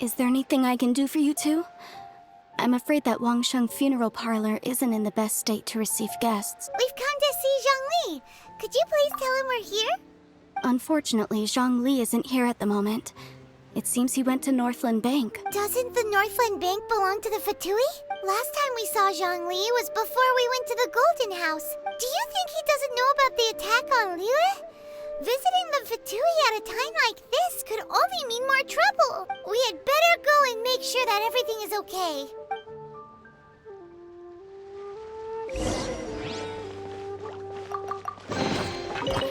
Is there anything I can do for you two? I'm afraid that Wangsheng Funeral Parlor isn't in the best state to receive guests. We've come to see Zhongli. Could you please tell him we're here? Unfortunately, Zhongli isn't here at the moment. It seems he went to Northland Bank. Doesn't the Northland Bank belong to the Fatui? Last time we saw Zhongli was before we went to the Golden House. Do you think he doesn't know about the attack on Liyue? Visiting the Fatui at a time like this could only mean more trouble. We had better go and make sure that everything is okay.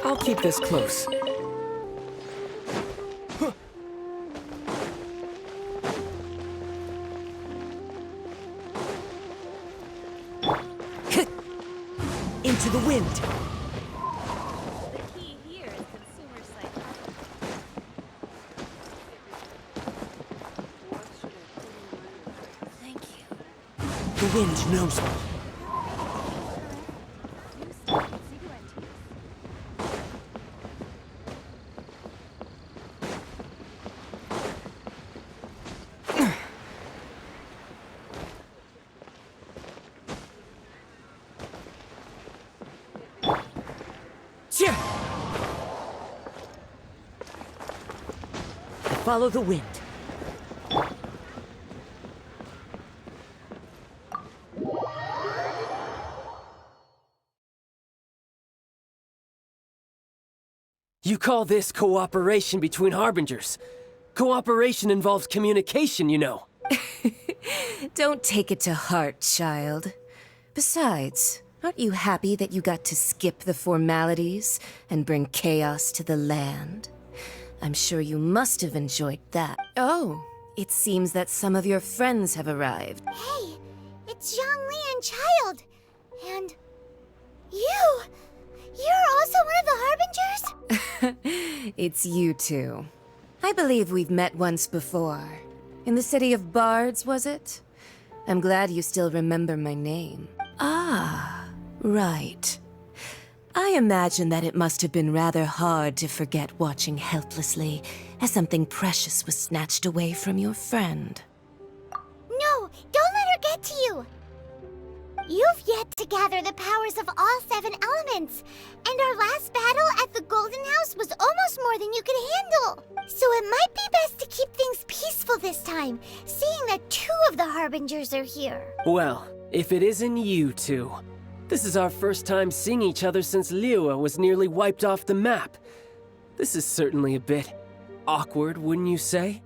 I'll keep this close. Into the wind. The key here is consumer psychology. Thank you. The wind knows me. Follow the wind. You call this cooperation between Harbingers? Cooperation involves communication, you know. Don't take it to heart, child. Besides, aren't you happy that you got to skip the formalities and bring chaos to the land? I'm sure you must have enjoyed that. Oh, it seems that some of your friends have arrived. Hey, it's Zhongli and Child. And you! You're also one of the Harbingers? It's you two. I believe we've met once before. In the city of Bards, was it? I'm glad you still remember my name. Ah, right. I imagine that it must have been rather hard to forget watching helplessly as something precious was snatched away from your friend. No, don't let her get to you! You've yet to gather the powers of all 7 elements, and our last battle at the Golden House was almost more than you could handle. So it might be best to keep things peaceful this time, seeing that 2 of the Harbingers are here. Well, if it isn't you two. This is our first time seeing each other since Liyue was nearly wiped off the map. This is certainly a bit awkward, wouldn't you say?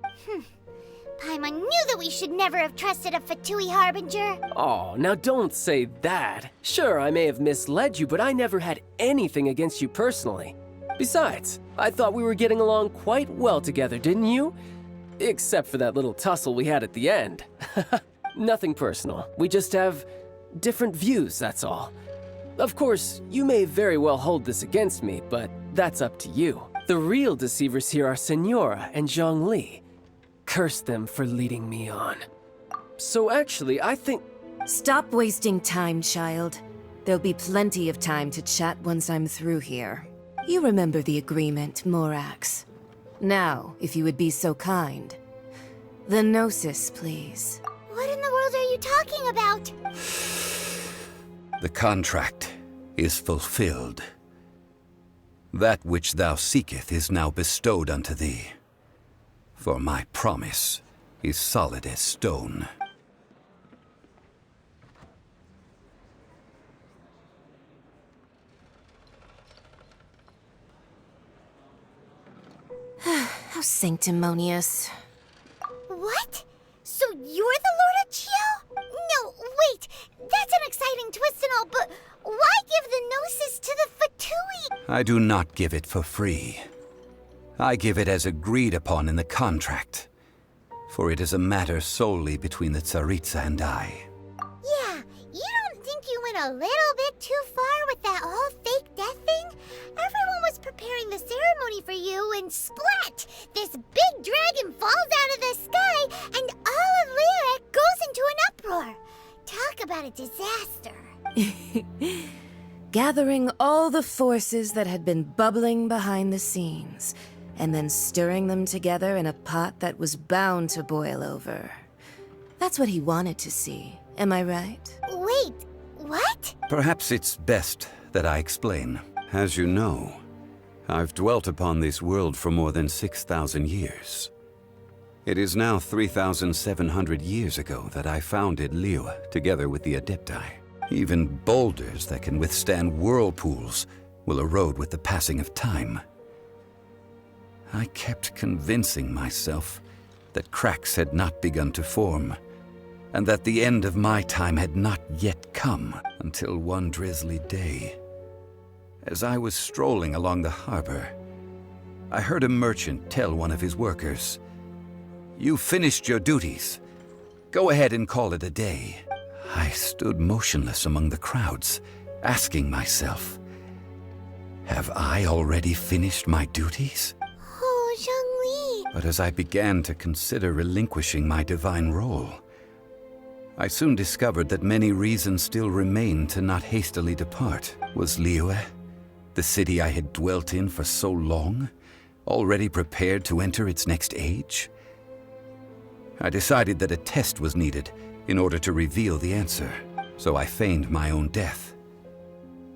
Paimon knew that we should never have trusted a Fatui Harbinger. Oh, now don't say that. Sure, I may have misled you, but I never had anything against you personally. Besides, I thought we were getting along quite well together, didn't you? Except for that little tussle we had at the end. Nothing personal. We just have different views, that's all. Of course, you may very well hold this against me, but that's up to you. The real deceivers here are Senora and Zhongli. Curse them for leading me on. So actually, I think... Stop wasting time, child. There'll be plenty of time to chat once I'm through here. You remember the agreement, Morax. Now, if you would be so kind. The Gnosis, please. What in the world are you talking about? The contract is fulfilled. That which thou seeketh is now bestowed unto thee. For my promise is solid as stone. How sanctimonious. What? So you're the Lord of Chiao? No, wait! That's an exciting twist and all, but why give the Gnosis to the Fatui? I do not give it for free. I give it as agreed upon in the contract. For it is a matter solely between the Tsaritsa and I. Yeah, you don't think you went a little bit too far with that whole fake death thing? Everyone was preparing the ceremony for you, and splat! This big dragon falls out of the sky, and all of Liyue goes into an uproar. Talk about a disaster. Gathering all the forces that had been bubbling behind the scenes, and then stirring them together in a pot that was bound to boil over. That's what he wanted to see, am I right? Wait, what? Perhaps it's best that I explain. As you know, I've dwelt upon this world for more than 6,000 years. It is now 3,700 years ago that I founded Liyue together with the Adepti. Even boulders that can withstand whirlpools will erode with the passing of time. I kept convincing myself that cracks had not begun to form, and that the end of my time had not yet come, until one drizzly day, as I was strolling along the harbor, I heard a merchant tell one of his workers, "You finished your duties. Go ahead and call it a day." I stood motionless among the crowds, asking myself, have I already finished my duties? Oh, Zhongli. But as I began to consider relinquishing my divine role, I soon discovered that many reasons still remained to not hastily depart. Was Liyue, the city I had dwelt in for so long, already prepared to enter its next age? I decided that a test was needed in order to reveal the answer, so I feigned my own death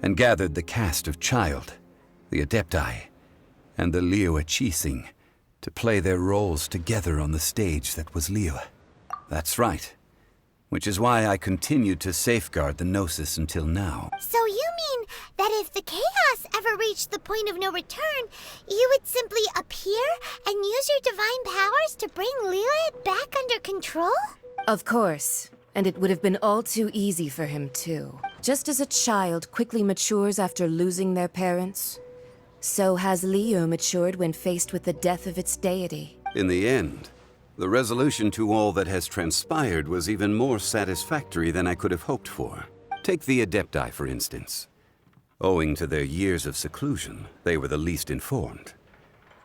and gathered the cast of Child, the Adepti, and the Liyue Qixing to play their roles together on the stage that was Liyue. That's right, which is why I continued to safeguard the Gnosis until now. So you mean that if the chaos ever reached the point of no return, you would simply appear and use your divine powers to bring Liyue back under control? Of course. And it would have been all too easy for him, too. Just as a child quickly matures after losing their parents, so has Liyue matured when faced with the death of its deity. In the end, the resolution to all that has transpired was even more satisfactory than I could have hoped for. Take the Adepti, for instance. Owing to their years of seclusion, they were the least informed.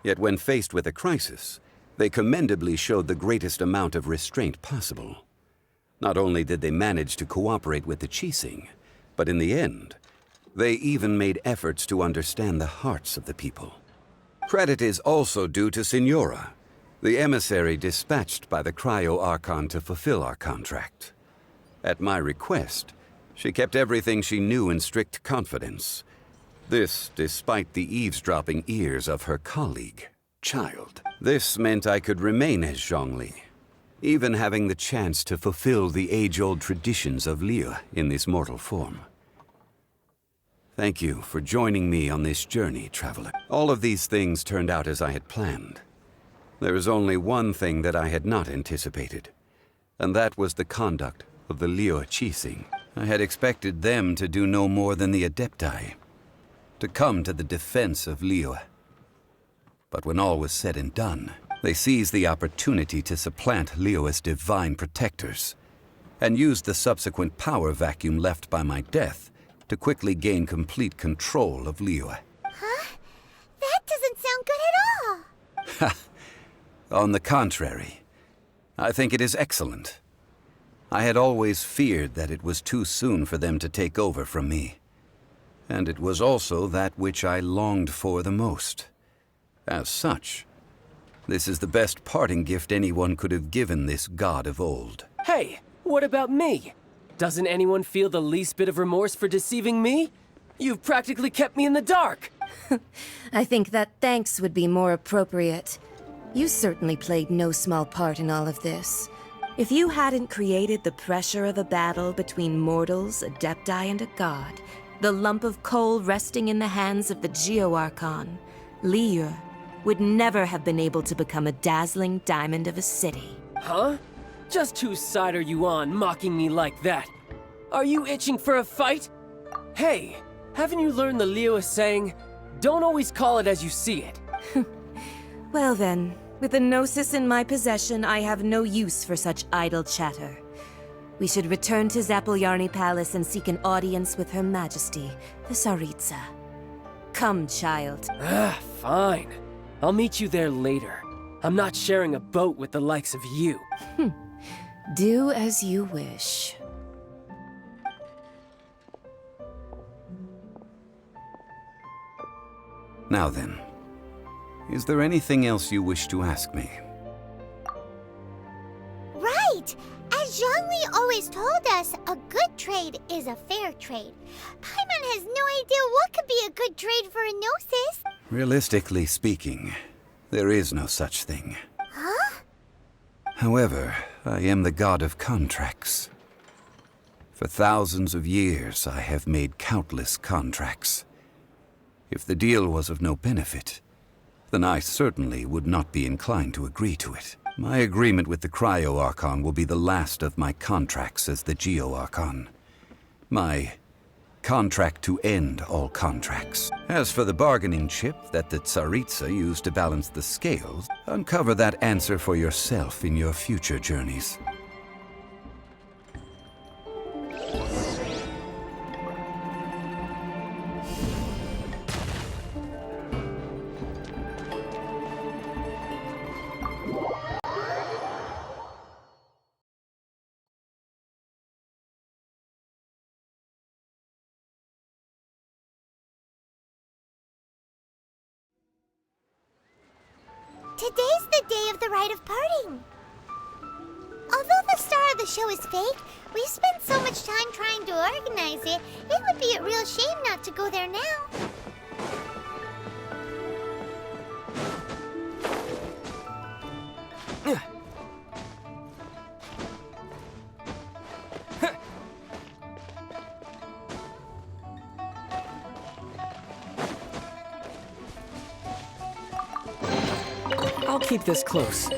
Yet when faced with a crisis, they commendably showed the greatest amount of restraint possible. Not only did they manage to cooperate with the Qixing, but in the end, they even made efforts to understand the hearts of the people. Credit is also due to Signora, the emissary dispatched by the Cryo Archon to fulfill our contract. At my request, she kept everything she knew in strict confidence. This despite the eavesdropping ears of her colleague, Child. This meant I could remain as Zhongli, even having the chance to fulfill the age-old traditions of Liyue in this mortal form. Thank you for joining me on this journey, traveler. All of these things turned out as I had planned. There is only one thing that I had not anticipated, and that was the conduct of the Liyue Qixing. I had expected them to do no more than the Adepti, to come to the defense of Liyue. But when all was said and done, they seized the opportunity to supplant Liyue's divine protectors, and used the subsequent power vacuum left by my death to quickly gain complete control of Liyue. Huh? That doesn't sound good at all. On the contrary, I think it is excellent. I had always feared that it was too soon for them to take over from me, and it was also that which I longed for the most. As such, this is the best parting gift anyone could have given this god of old. Hey, what about me? Doesn't anyone feel the least bit of remorse for deceiving me? You've practically kept me in the dark. I think that thanks would be more appropriate. You certainly played no small part in all of this. If you hadn't created the pressure of a battle between mortals, Adepti, and a god, the lump of coal resting in the hands of the Geo-Archon, Liyue would never have been able to become a dazzling diamond of a city. Huh? Just whose side are you on, mocking me like that? Are you itching for a fight? Hey, haven't you learned the Liyue saying, don't always call it as you see it? Well then, with the Gnosis in my possession, I have no use for such idle chatter. We should return to Zapoljarny Palace and seek an audience with Her Majesty, the Tsaritsa. Come, child. Fine. I'll meet you there later. I'm not sharing a boat with the likes of you. Do as you wish. Now then, Is there anything else you wish to ask me? Right! As Zhongli always told us, a good trade is a fair trade. Paimon has no idea what could be a good trade for Enosis. Realistically speaking, there is no such thing. Huh? However, I am the god of contracts. For thousands of years, I have made countless contracts. If the deal was of no benefit, then I certainly would not be inclined to agree to it. My agreement with the Cryo Archon will be the last of my contracts as the Geo Archon. My contract to end all contracts. As for the bargaining chip that the Tsaritsa used to balance the scales, uncover that answer for yourself in your future journeys. Today's the day of the rite of parting. Although the star of the show is fake, we've spent so much time trying to organize it, it would be a real shame not to go there now. I'll keep this close.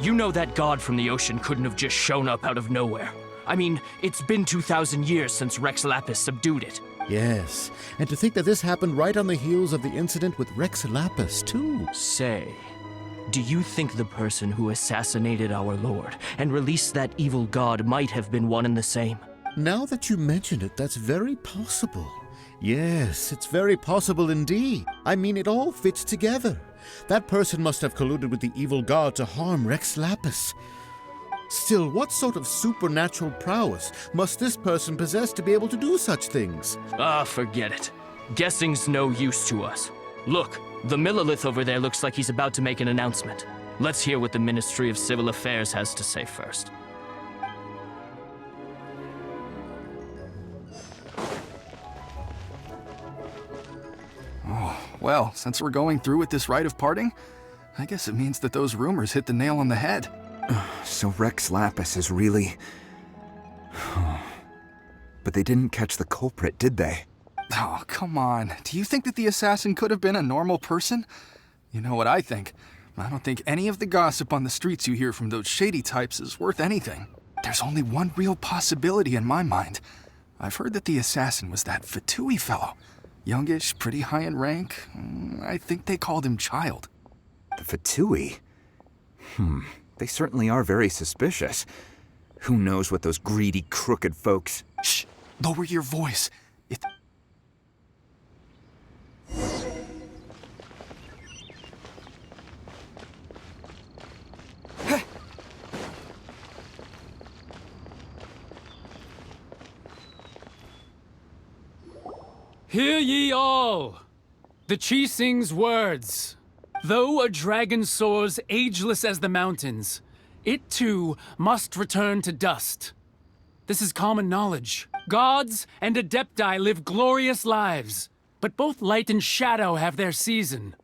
You know that god from the ocean couldn't have just shown up out of nowhere. I mean, it's been 2,000 years since Rex Lapis subdued it. Yes, and to think that this happened right on the heels of the incident with Rex Lapis, too. Say, do you think the person who assassinated our lord and released that evil god might have been one and the same? Now that you mention it, that's very possible. Yes, it's very possible indeed. I mean, it all fits together. That person must have colluded with the evil god to harm Rex Lapis. Still, what sort of supernatural prowess must this person possess to be able to do such things? Ah, forget it. Guessing's no use to us. Look, the Millilith over there looks like he's about to make an announcement. Let's hear what the Ministry of Civil Affairs has to say first. Well, since we're going through with this rite of parting, I guess it means that those rumors hit the nail on the head. So Rex Lapis is really... But they didn't catch the culprit, did they? Oh, come on. Do you think that the assassin could have been a normal person? You know what I think. I don't think any of the gossip on the streets you hear from those shady types is worth anything. There's only one real possibility in my mind. I've heard that the assassin was that Fatui fellow. Youngish, pretty high in rank. I think they called him Child. The Fatui? They certainly are very suspicious. Who knows what those greedy, crooked folks... Shh! Lower your voice. Hear ye all! The Qixing's words. Though a dragon soars ageless as the mountains, it too must return to dust. This is common knowledge. Gods and Adepti live glorious lives, but both light and shadow have their season.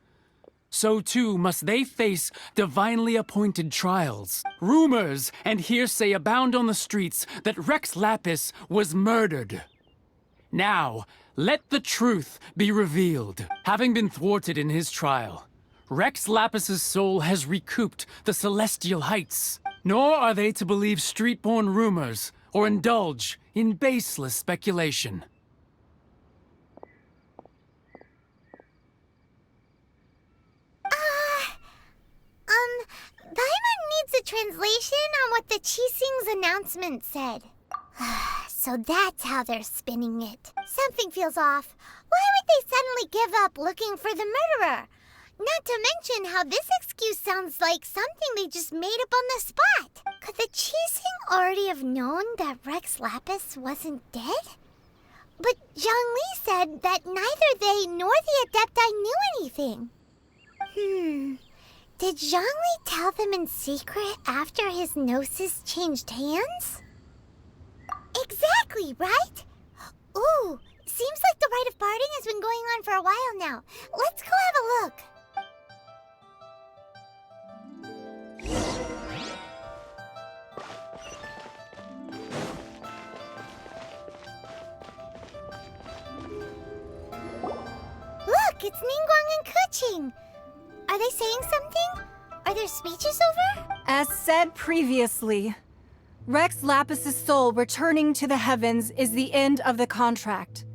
So too must they face divinely appointed trials. Rumors and hearsay abound on the streets that Rex Lapis was murdered. Now, let the truth be revealed. Having been thwarted in his trial, Rex Lapis's soul has recouped the celestial heights. Nor are they to believe street-born rumors or indulge in baseless speculation. Paimon needs a translation on what the Qixing's announcement said. So that's how they're spinning it. Something feels off. Why would they suddenly give up looking for the murderer? Not to mention how this excuse sounds like something they just made up on the spot. Could the Qixing already have known that Rex Lapis wasn't dead? But Zhongli said that neither they nor the Adepti knew anything. Did Zhongli tell them in secret after his gnosis changed hands? Exactly, right? Ooh, seems like the rite of parting has been going on for a while now. Let's go have a look. Look, it's Ningguang and Keqing. Are they saying something? Are their speeches over? As said previously, Rex Lapis's soul returning to the heavens is the end of the contract.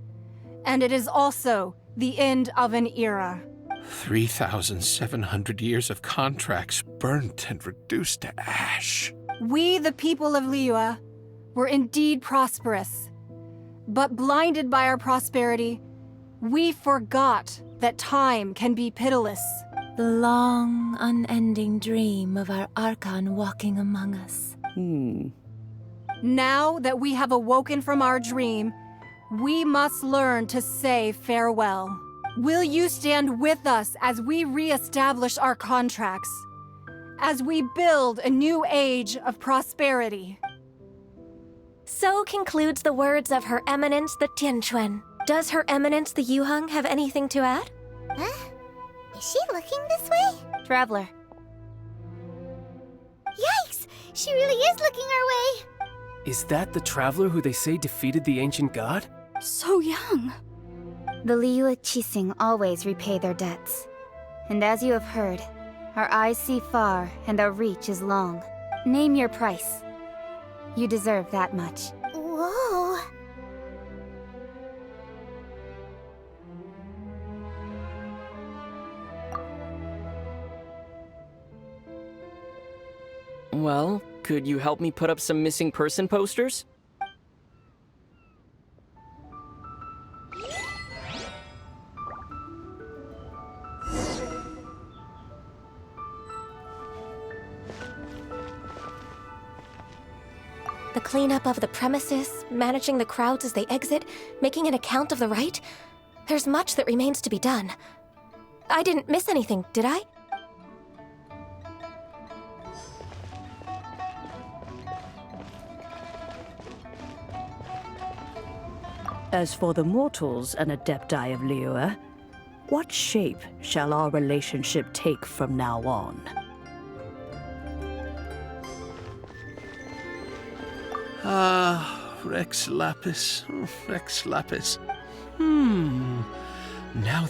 And it is also the end of an era. 3,700 years of contracts burnt and reduced to ash. We, the people of Liyue, were indeed prosperous. But blinded by our prosperity, we forgot that time can be pitiless. The long, unending dream of our Archon walking among us. Now that we have awoken from our dream, we must learn to say farewell. Will you stand with us as we re-establish our contracts? As we build a new age of prosperity? So concludes the words of Her Eminence the Tianquan. Does Her Eminence the Yuheng have anything to add? Huh? Is she looking this way? Traveler. Yikes! She really is looking our way! Is that the traveler who they say defeated the ancient god? So young. The Liyue Qixing always repay their debts. And as you have heard, our eyes see far and our reach is long. Name your price. You deserve that much. Whoa! Well, could you help me put up some missing person posters? The cleanup of the premises, managing the crowds as they exit, making an account of the rite? There's much that remains to be done. I didn't miss anything, did I? As for the mortals and Adepti of Liyue, what shape shall our relationship take from now on? Rex Lapis. Rex Lapis. Now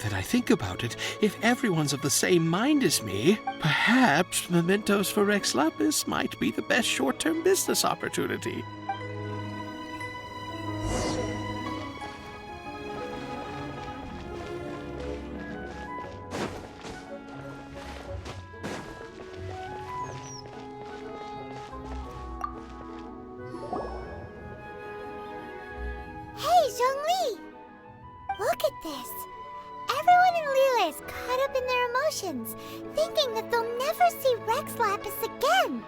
that I think about it, if everyone's of the same mind as me, perhaps mementos for Rex Lapis might be the best short-term business opportunity. Hey, Zhongli! Look at this. Everyone in Liyue is caught up in their emotions, thinking that they'll never see Rex Lapis again.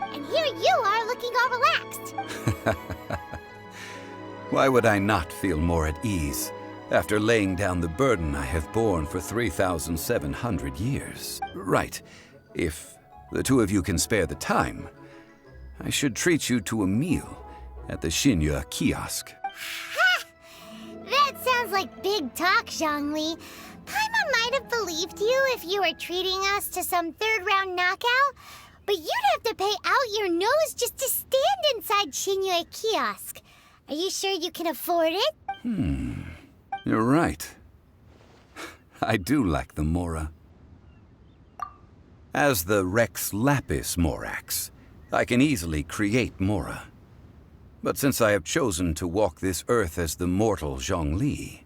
And here you are looking all relaxed. Why would I not feel more at ease after laying down the burden I have borne for 3,700 years? Right. If the two of you can spare the time, I should treat you to a meal at the Xinyue kiosk. Ha! That sounds like big talk, Zhongli. Paimon might have believed you if you were treating us to some third-round knockout, but you'd have to pay out your nose just to stand inside Xinyue kiosk. Are you sure you can afford it? You're right. I do lack the Mora. As the Rex Lapis Morax, I can easily create Mora. But since I have chosen to walk this earth as the mortal Zhongli,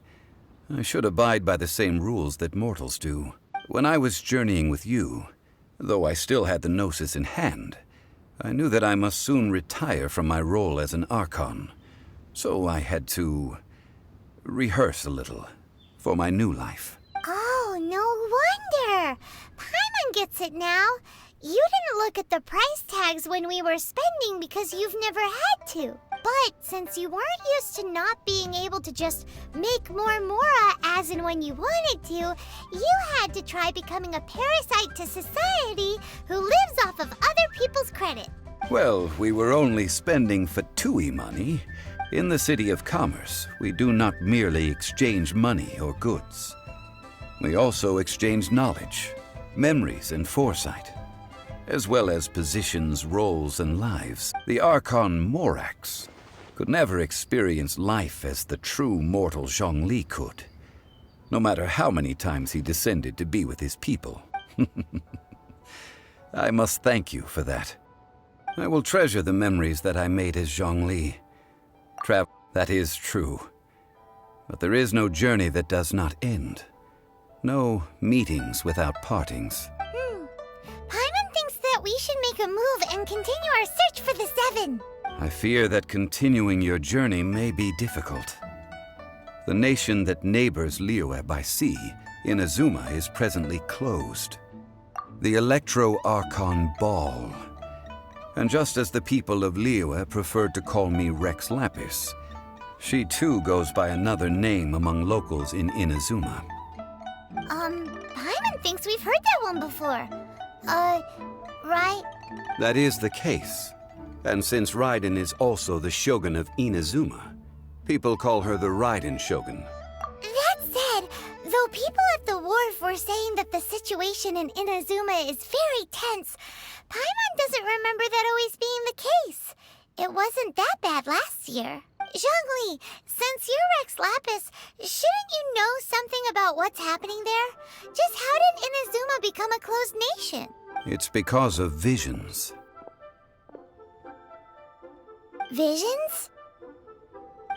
I should abide by the same rules that mortals do. When I was journeying with you, though I still had the Gnosis in hand, I knew that I must soon retire from my role as an Archon. So I had to rehearse a little for my new life. Oh, no There! Paimon gets it now. You didn't look at the price tags when we were spending because you've never had to. But since you weren't used to not being able to just make more Mora as and when you wanted to, you had to try becoming a parasite to society who lives off of other people's credit. Well, we were only spending Fatui money. In the City of Commerce, we do not merely exchange money or goods. We also exchange knowledge, memories, and foresight, as well as positions, roles, and lives. The Archon Morax could never experience life as the true mortal Zhongli could, no matter how many times he descended to be with his people. I must thank you for that. I will treasure the memories that I made as Zhongli. That is true. But there is no journey that does not end. No meetings without partings. Paimon thinks that we should make a move and continue our search for the Seven. I fear that continuing your journey may be difficult. The nation that neighbors Liyue by sea, Inazuma, is presently closed. The Electro-Archon Ball. And just as the people of Liyue preferred to call me Rex Lapis, she too goes by another name among locals in Inazuma. Paimon thinks we've heard that one before. Right? That is the case. And since Raiden is also the Shogun of Inazuma, people call her the Raiden Shogun. That said, though people at the wharf were saying that the situation in Inazuma is very tense, Paimon doesn't remember that always being the case. It wasn't that bad last year. Zhongli, since you're Rex Lapis, shouldn't you know something about what's happening there? Just how did Inazuma become a closed nation? It's because of visions. Visions?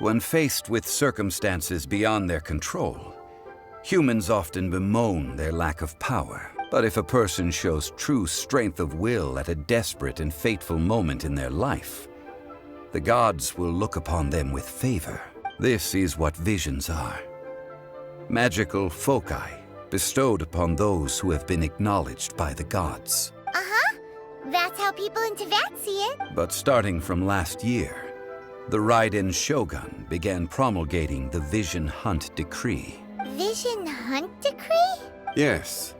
When faced with circumstances beyond their control, humans often bemoan their lack of power. But if a person shows true strength of will at a desperate and fateful moment in their life, the gods will look upon them with favor. This is what visions are. Magical foci bestowed upon those who have been acknowledged by the gods. Uh-huh. That's how people in Teyvat see it. But starting from last year, the Raiden Shogun began promulgating the Vision Hunt Decree. Vision Hunt Decree? Yes.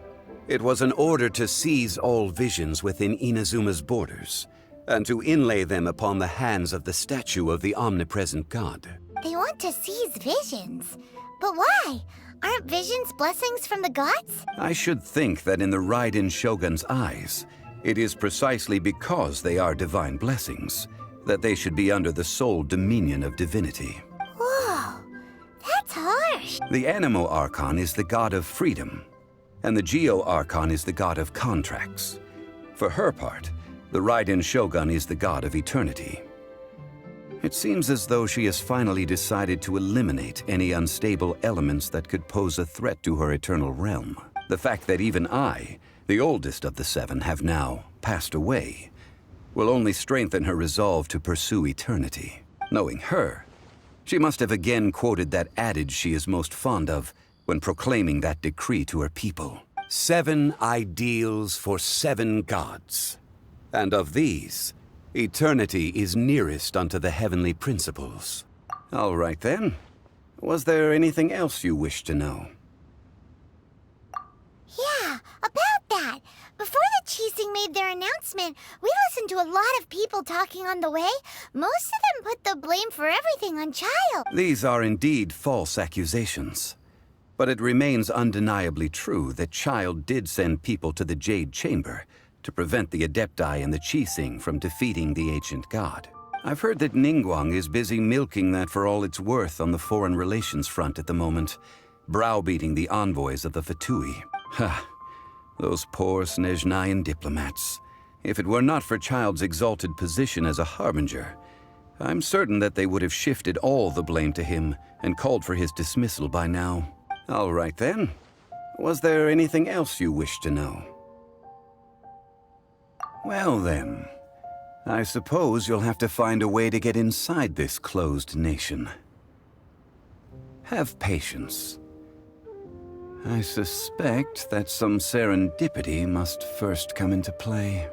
It was an order to seize all visions within Inazuma's borders, and to inlay them upon the hands of the statue of the omnipresent god. They want to seize visions. But why? Aren't visions blessings from the gods? I should think that in the Raiden Shogun's eyes, it is precisely because they are divine blessings that they should be under the sole dominion of divinity. Whoa, that's harsh. The Anemo Archon is the god of freedom, and the Geo Archon is the god of contracts. For her part, the Raiden Shogun is the god of eternity. It seems as though she has finally decided to eliminate any unstable elements that could pose a threat to her eternal realm. The fact that even I, the oldest of the seven, have now passed away, will only strengthen her resolve to pursue eternity. Knowing her, she must have again quoted that adage she is most fond of when proclaiming that decree to her people. 7 ideals for 7 gods. And of these, eternity is nearest unto the heavenly principles. All right then. Was there anything else you wish to know? Yeah, about that. Before the Qixing made their announcement, we listened to a lot of people talking on the way. Most of them put the blame for everything on Child. These are indeed false accusations. But it remains undeniably true that Child did send people to the Jade Chamber to prevent the Adepti and the Qixing from defeating the ancient god. I've heard that Ningguang is busy milking that for all it's worth on the foreign relations front at the moment, browbeating the envoys of the Fatui. Ha! Those poor Snezhnayan diplomats. If it were not for Child's exalted position as a harbinger, I'm certain that they would have shifted all the blame to him and called for his dismissal by now. All right then. Was there anything else you wish to know? Well then, I suppose you'll have to find a way to get inside this closed nation. Have patience. I suspect that some serendipity must first come into play.